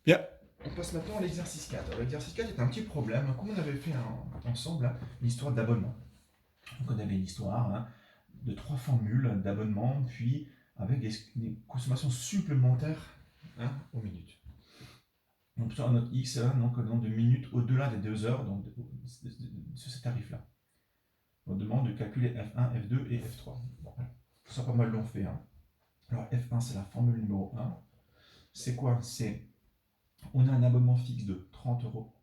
Bien, on passe maintenant à l'exercice 4. Alors, l'exercice 4 est un petit problème, comme on avait fait ensemble, une histoire d'abonnement. Donc on avait une histoire de 3 formules d'abonnement, puis avec des consommations supplémentaires aux minutes. Donc sur notre X, donc le nombre de minutes au-delà des 2 heures donc, sur ces tarifs-là. On demande de calculer F1, F2 et F3. Bon, ça pas mal l'ont fait. Alors F1 c'est la formule numéro 1. C'est quoi? On a un abonnement fixe de 30 euros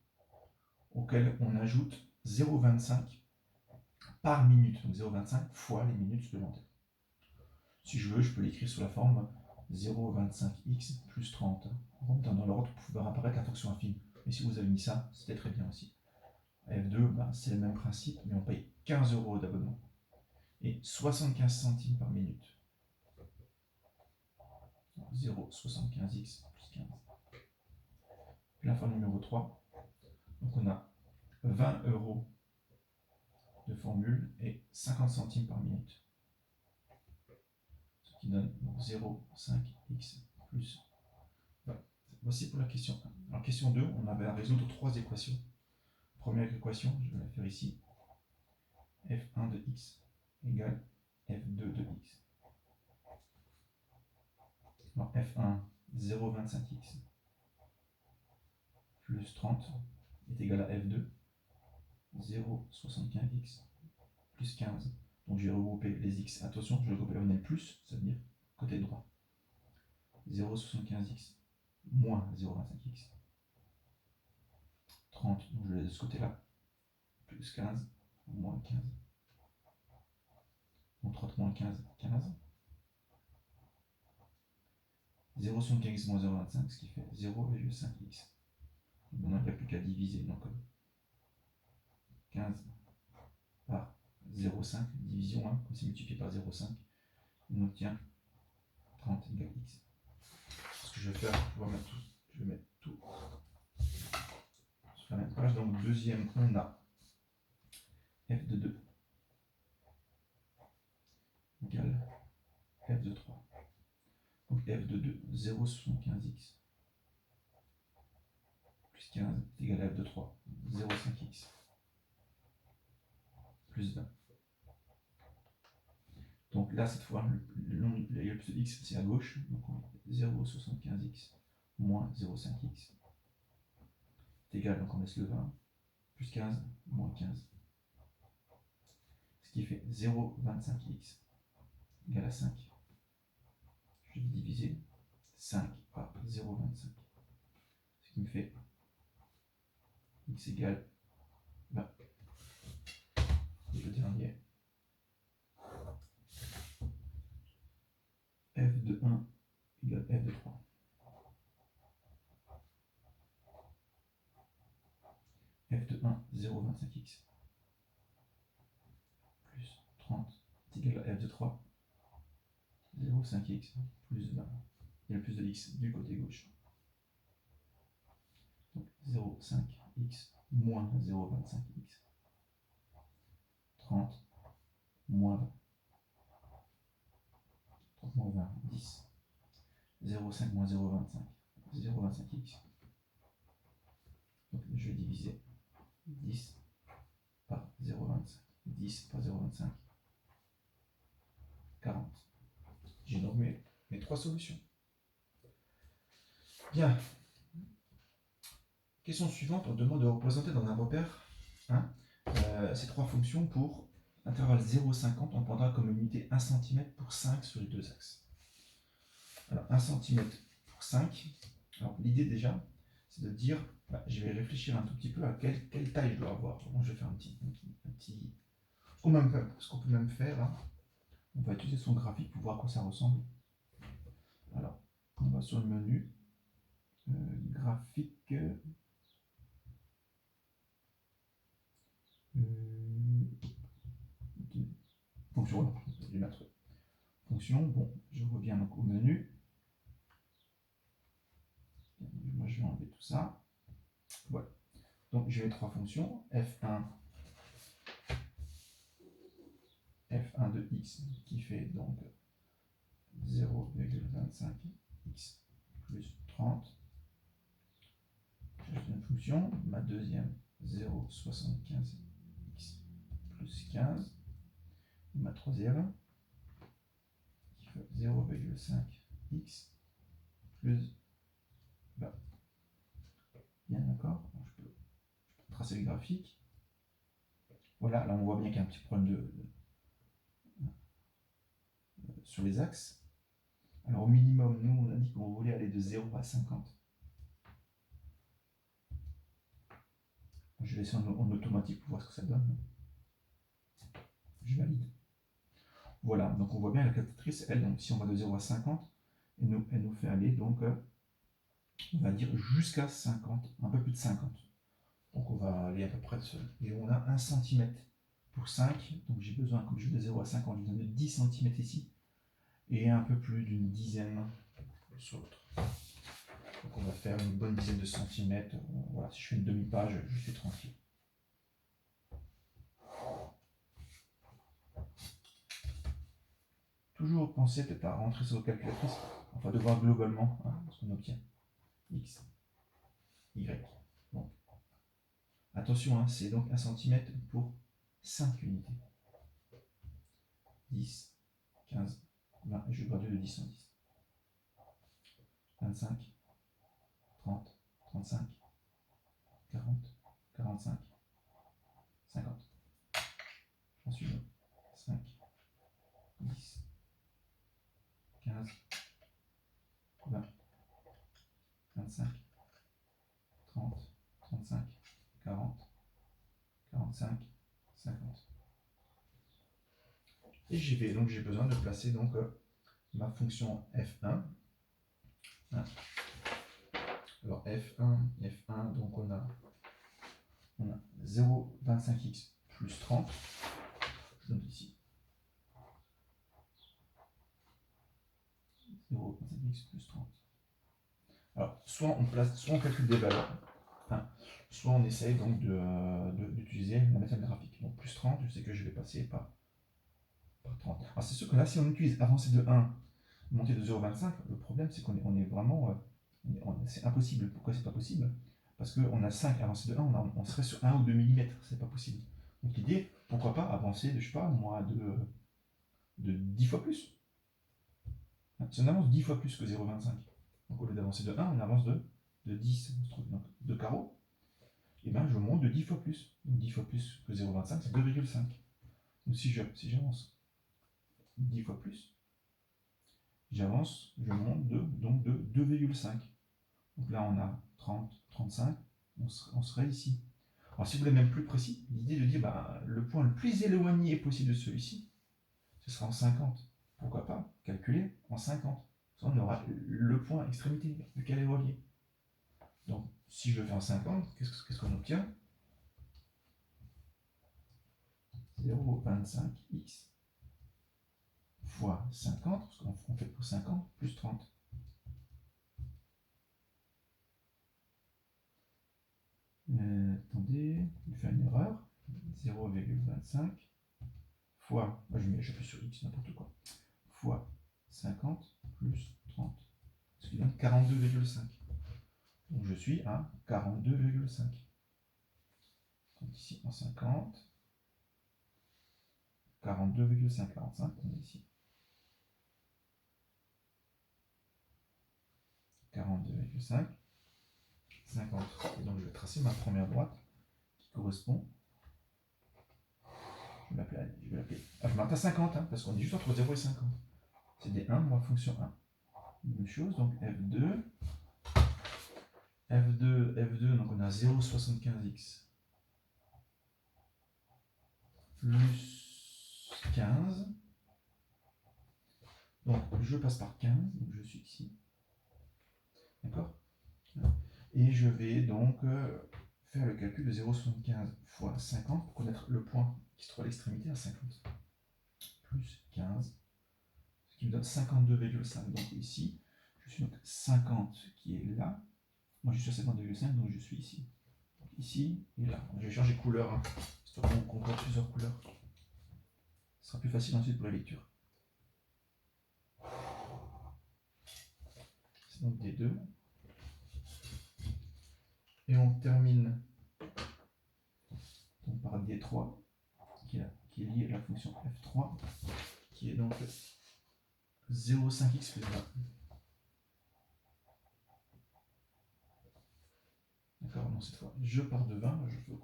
auquel on ajoute 0,25 par minute, donc 0,25 fois les minutes supplémentaires. Si je veux, je peux l'écrire sous la forme 0,25x plus 30. En remettant dans l'ordre, pour faire apparaître la fonction affine. Mais si vous avez mis ça, c'était très bien aussi. F2, c'est le même principe, mais on paye 15 euros d'abonnement et 75 centimes par minute. 0,75x plus 15. La forme numéro 3, donc on a 20 euros de formule et 50 centimes par minute. Ce qui donne 0,5x plus. Voilà. Voici pour la question 1. Alors, question 2, on avait à résoudre 3 équations. Première équation, je vais la faire ici. F1 de x égale F2 de x. Alors, F1, 0,25x plus 30 est égal à F2, 0,75x plus 15. Donc je vais regrouper les x. Attention, je vais regrouper le plus, ça veut dire côté droit. 0,75x moins 0,25x. 30, donc je vais de ce côté-là. Plus 15, moins 15. Donc 30 moins 15, 15. 0,75x moins 0,25, ce qui fait 0,5x. Maintenant, il n'y a plus qu'à diviser. Donc 15 par 0,5, division 1, comme c'est multiplié par 0,5, on obtient 30 égale x. Ce que je vais faire, je vais mettre tout sur la même page. Donc deuxième, on a f de 2 égale f de 3. Donc f de 2, 0,75x plus 15 est égal à f de 3, 0,5x plus 20. Donc là, cette fois, le plus de x, c'est à gauche. Donc 0,75x moins 0,5x est égal, donc on laisse le 20, plus 15, moins 15. Ce qui fait 0,25x égale à 5. Je vais diviser 5 par 0,25. Ce qui me fait x égale 20. Et le dernier, f de 1 égale f de 3. F de 1, 0,25x plus 30 est égal à f de 3, 0,5x plus 20. Et le plus de x du côté gauche. Donc 0,5x moins 0,25x. 30 moins 20. 30 moins 20, 10. 0,5 moins 0,25. 0,25x. Donc je vais diviser 10 par 0,25. 10 par 0,25. 40. J'ai nommé mes 3 solutions. Bien. Question suivante, on demande de représenter dans un repère ces 3 fonctions pour intervalle 0,50. On prendra comme unité 1 cm pour 5 sur les 2 axes. Alors 1 cm pour 5. Alors l'idée déjà, c'est de dire, je vais réfléchir un tout petit peu à quelle taille je dois avoir. Donc je vais faire un petit ce qu'on peut même faire, on va utiliser son graphique pour voir à quoi ça ressemble. Alors, on va sur le menu, graphique, fonction, je vais mettre fonction. Bon, je reviens donc au menu. Moi, je vais enlever tout ça. Voilà. Donc, j'ai 3 fonctions. F1 de x qui fait donc 0,25x plus 30 fonction, ma deuxième 0,75x plus 15, et ma troisième qui fait 0,5x plus 20. Bien, d'accord. Je peux tracer le graphique. Voilà, là on voit bien qu'il y a un petit problème sur les axes. Alors au minimum, nous on a dit qu'on voulait aller de 0 à 50. Je vais laisser en automatique pour voir ce que ça donne. Je valide. Voilà, donc on voit bien la calculatrice, elle, donc si on va de 0 à 50, elle nous fait aller, donc, on va dire jusqu'à 50, un peu plus de 50. Donc on va aller à peu près de ce. Et on a 1 cm pour 5, donc j'ai besoin, comme je vais de 0 à 50, j'ai besoin de 10 cm ici, et un peu plus d'une dizaine sur l'autre. Donc on va faire une bonne dizaine de centimètres. Voilà, si je fais une demi-page, je suis tranquille. Toujours penser peut-être à rentrer sur la calculatrice, enfin de voir globalement ce qu'on obtient. X, Y. Donc, attention, c'est donc 1 cm pour 5 unités. 10, 15, 20, et je vais graduer de 10 en 10. 25, 30, 35, 40, 45, 50. Ensuite, 5, 10, 15, 20, 25, 30, 35, 40, 45, 50. Et j'y vais, donc j'ai besoin de placer donc ma fonction f1. Alors f1, donc on a 0,25x plus 30. Je donne ici 0,25x plus 30. Alors, soit on calcule des valeurs, soit on essaye donc d'utiliser la méthode graphique. Donc plus 30, je sais que je vais passer par 30. Alors c'est sûr que là, si on utilise avancer de 1, monter de 0,25, le problème c'est qu'on est vraiment... c'est impossible. Pourquoi c'est pas possible? Parce qu'on a 5 avancées de 1, on serait sur 1 ou 2 mm, c'est pas possible. Donc l'idée, pourquoi pas avancer de, je sais pas, moi, de 10 fois plus. Si on avance 10 fois plus que 0,25, donc au lieu d'avancer de 1, on avance de 10, donc de carreaux, et bien je monte de 10 fois plus. Donc 10 fois plus que 0,25, c'est 2,5. Donc si j'avance 10 fois plus, je monte de 2,5. Donc là on a 30, 35, on serait ici. Alors si vous voulez même plus précis, l'idée de dire le point le plus éloigné possible de celui-ci, ce sera en 50. Pourquoi pas calculer en 50. On aura le point extrémité duquel est relié. Donc si je le fais en 50, qu'est-ce qu'on obtient? 0,25x fois 50, parce qu'on fait pour 50, plus 30. Attendez, je fais une erreur. 0,25 fois, j'appuie sur x, n'importe quoi, fois 50 plus 30, ce qui donne 42,5. Donc je suis à 42,5. Donc ici en 50, 42,5, 45, on est ici. 42,5, 50. Et donc je vais tracer ma première droite qui correspond. Je vais l'appeler. Je marque à 50, parce qu'on est juste entre 0 et 50. C'est des 1, moi, fonction 1. Même chose, donc F2. F2, donc on a 0,75x plus 15. Donc je passe par 15, donc je suis ici. D'accord? Et je vais donc faire le calcul de 0,75 fois 50 pour connaître le point qui se trouve à l'extrémité à 50. Plus 15, ce qui me donne 52,5. Donc ici, je suis donc 50 qui est là. Moi je suis sur 50,5, donc je suis ici. Donc ici et là. Donc, je vais changer de couleur, histoire qu'on voit plusieurs couleurs. Ce sera plus facile ensuite pour la lecture. C'est donc D2. Et on termine donc par D3, qui est lié à la fonction F3, qui est donc 0,5x plus 20. D'accord, donc cette fois, je pars de 20, je veux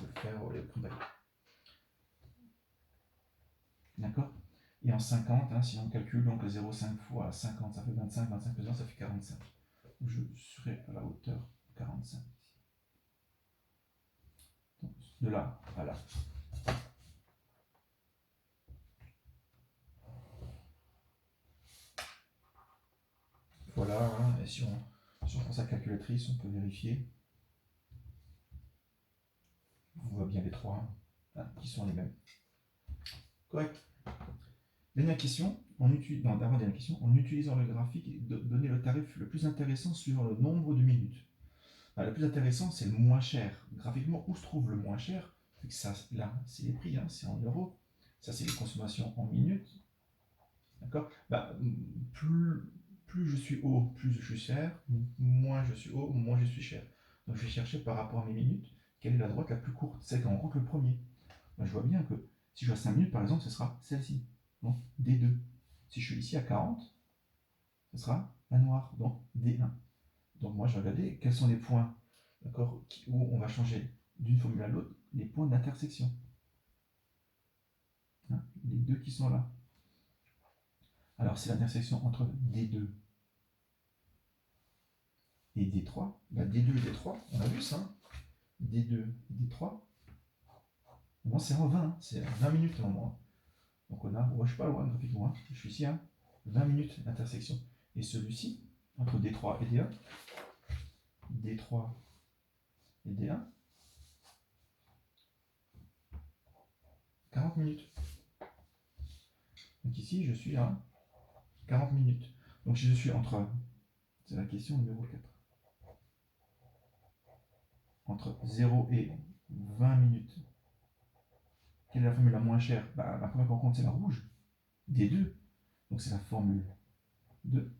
le faire au lieu de compagnie. D'accord. Et en 50, hein, si on calcule, donc 0,5 fois 50, ça fait 25, 25 plus 1, ça fait 45. Donc je serai à la hauteur de 45. Donc, de là à là. Voilà, hein, et si on prend sa calculatrice, on peut vérifier. On voit bien les trois, hein, qui sont les mêmes. Correct. Dernière question, dernière question, en utilisant le graphique, donner le tarif le plus intéressant suivant le nombre de minutes. Le plus intéressant, c'est le moins cher. Graphiquement, où se trouve le moins cher? Ça, là, c'est les prix, hein, c'est en euros. Ça, c'est les consommations en minutes. D'accord. Plus je suis haut, plus je suis cher. Moins je suis haut, moins je suis cher. Donc, je vais chercher par rapport à mes minutes, quelle est la droite la plus courte, celle qui rencontre le premier. Je vois bien que si je vois 5 minutes, par exemple, ce sera celle-ci. Donc, D2. Si je suis ici à 40, ce sera la noire, donc D1. Donc moi, je vais regarder quels sont les points, d'accord, où on va changer d'une formule à l'autre, les points d'intersection. Hein, les deux qui sont là. Alors, c'est l'intersection entre D2 et D3. D2 et D3, on a vu ça. Hein. D2 et D3. Moi, c'est en 20, hein, c'est 20 minutes en moins. Donc on a, je suis pas loin graphiquement, hein, je suis ici, hein, 20 minutes d'intersection. Et celui-ci, entre D3 et D1, D3 et D1, 40 minutes. Donc ici, je suis à 40 minutes. Donc je suis entre, c'est la question numéro 4, entre 0 et 20 minutes. Quelle est la formule la moins chère? La première qu'on compte, c'est la rouge, D2. Donc c'est la formule 2.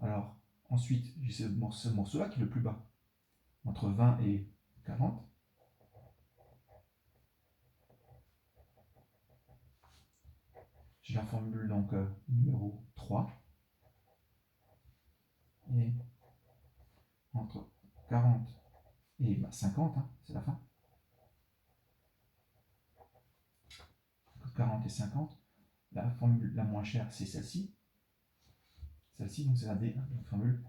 Alors, ensuite, j'ai ce morceau-là qui est le plus bas, entre 20 et 40. J'ai la formule donc numéro 3. Et entre 40 et 50, hein, c'est la fin. Entre 40 et 50, la formule la moins chère, c'est celle-ci. Celle-ci, donc c'est la D, la formule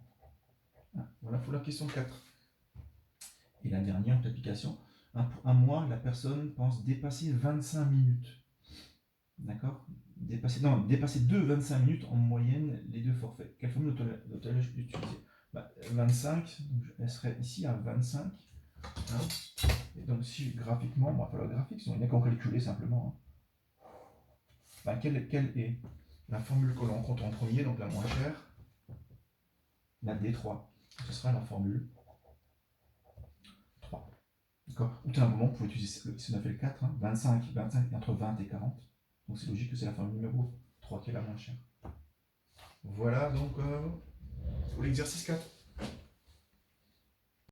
1. Voilà pour la question 4. Et la dernière application, pour un mois, la personne pense dépasser 25 minutes. D'accord, dépasser 2 25 minutes en moyenne les deux forfaits. Quelle formule doit-elle utiliser? 25, donc elle serait ici à 25. Hein. Et donc si graphiquement, on va faire le graphique, sinon il n'y a qu'à calculer simplement. Hein. Quelle est la formule que l'on compte en premier, donc la moins chère? La D3. Ce sera la formule 3. D'accord. Ou simplement, on peut utiliser, si on a fait le 4, hein, 25, entre 20 et 40. Donc c'est logique que c'est la formule numéro 3 qui est la moins chère. Voilà donc pour l'exercice 4.